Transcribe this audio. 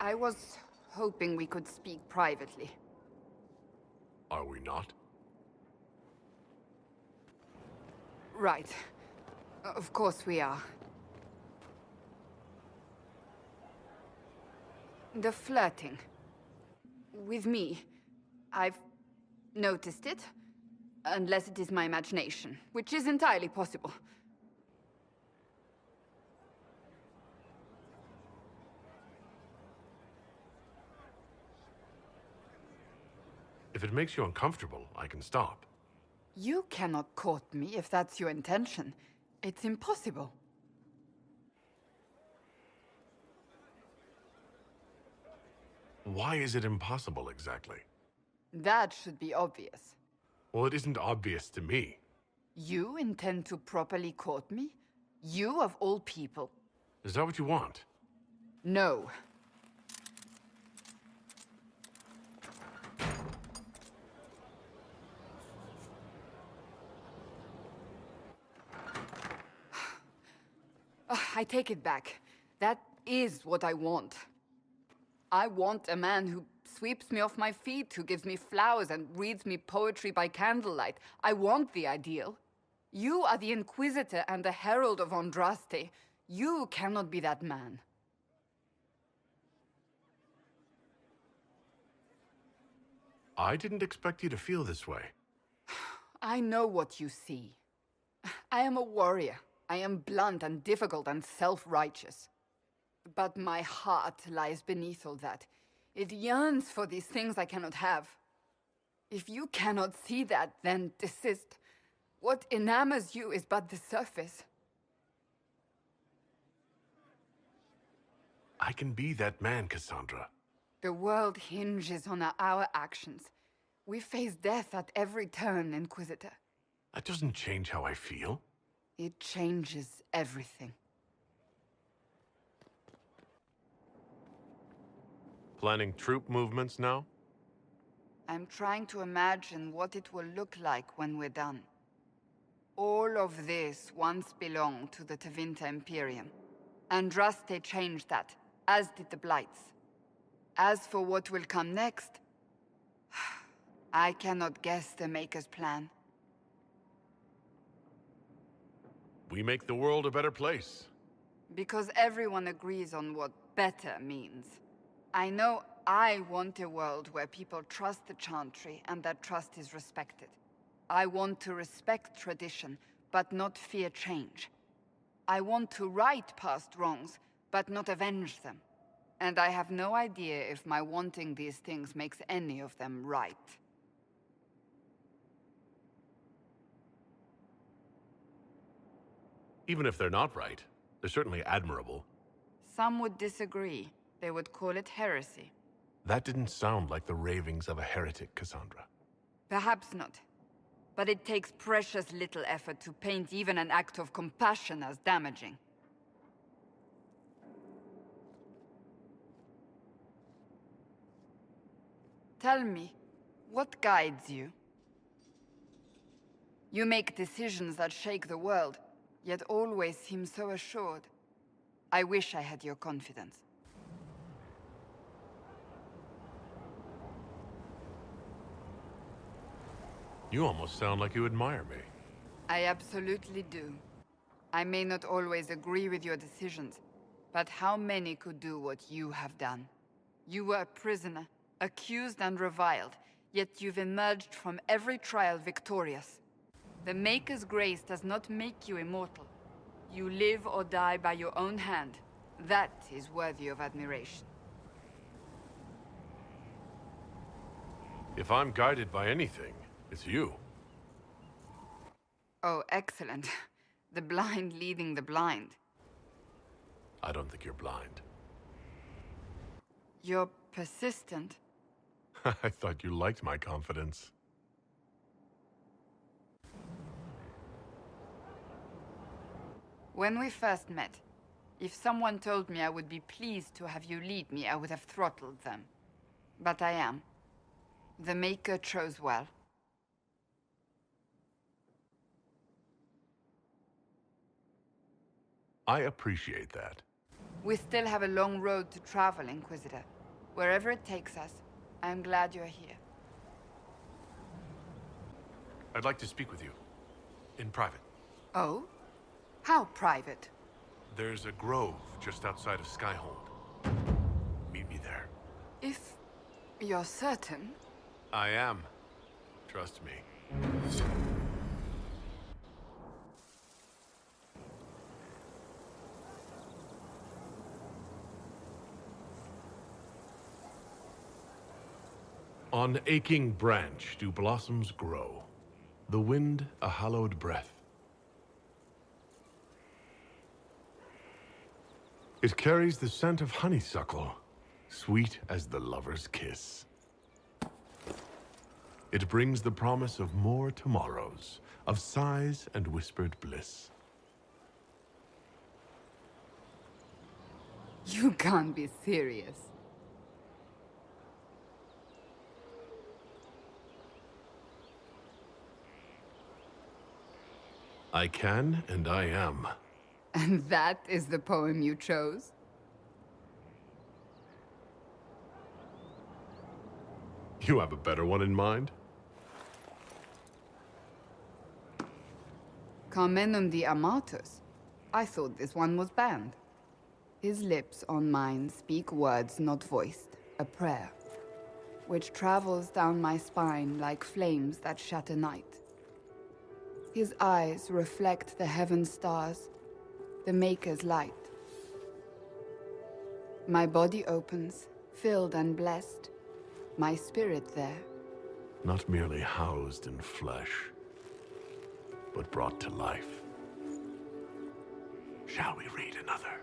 I was hoping we could speak privately. Are we not? Right. Of course we are. The flirting. With me. I've noticed it. Unless it is my imagination, which is entirely possible. If it makes you uncomfortable, I can stop. You cannot court me if that's your intention. It's impossible. Why is it impossible, exactly? That should be obvious. Well, it isn't obvious to me. You intend to properly court me? You of all people? Is that what you want? No. I take it back. That is what I want. I want a man who sweeps me off my feet, who gives me flowers and reads me poetry by candlelight. I want the ideal. You are the Inquisitor and the Herald of Andraste. You cannot be that man. I didn't expect you to feel this way. I know what you see. I am a warrior. I am blunt and difficult and self-righteous. But my heart lies beneath all that. It yearns for these things I cannot have. If you cannot see that, then desist. What enamors you is but the surface. I can be that man, Cassandra. The world hinges on our actions. We face death at every turn, Inquisitor. That doesn't change how I feel. It changes everything. Planning troop movements now? I'm trying to imagine what it will look like when we're done. All of this once belonged to the Tevinter Imperium. Andraste changed that, as did the Blights. As for what will come next, I cannot guess the Maker's plan. We make the world a better place. Because everyone agrees on what better means. I know I want a world where people trust the Chantry and that trust is respected. I want to respect tradition, but not fear change. I want to right past wrongs, but not avenge them. And I have no idea if my wanting these things makes any of them right. Even if they're not right, they're certainly admirable. Some would disagree. They would call it heresy. That didn't sound like the ravings of a heretic, Cassandra. Perhaps not. But it takes precious little effort to paint even an act of compassion as damaging. Tell me, what guides you? You make decisions that shake the world, yet always seem so assured. I wish I had your confidence. You almost sound like you admire me. I absolutely do. I may not always agree with your decisions, but how many could do what you have done? You were a prisoner, accused and reviled, yet you've emerged from every trial victorious. The Maker's grace does not make you immortal. You live or die by your own hand. That is worthy of admiration. If I'm guided by anything, it's you. Oh, excellent. The blind leading the blind. I don't think you're blind. You're persistent. I thought you liked my confidence. When we first met, if someone told me I would be pleased to have you lead me, I would have throttled them. But I am. The Maker chose well. I appreciate that. We still have a long road to travel, Inquisitor. Wherever it takes us, I'm glad you're here. I'd like to speak with you. In private. Oh? How private? There's a grove just outside of Skyhold. Meet me there. If you're certain. I am. Trust me. On aching branch do blossoms grow, the wind a hallowed breath. It carries the scent of honeysuckle, sweet as the lover's kiss. It brings the promise of more tomorrows, of sighs and whispered bliss. You can't be serious. I can and I am. And that is the poem you chose? You have a better one in mind? Carmenum de Amatus. I thought this one was banned. His lips on mine speak words not voiced, a prayer, which travels down my spine like flames that shatter night. His eyes reflect the heaven stars, the Maker's light. My body opens, filled and blessed, my spirit there. Not merely housed in flesh, but brought to life. Shall we read another?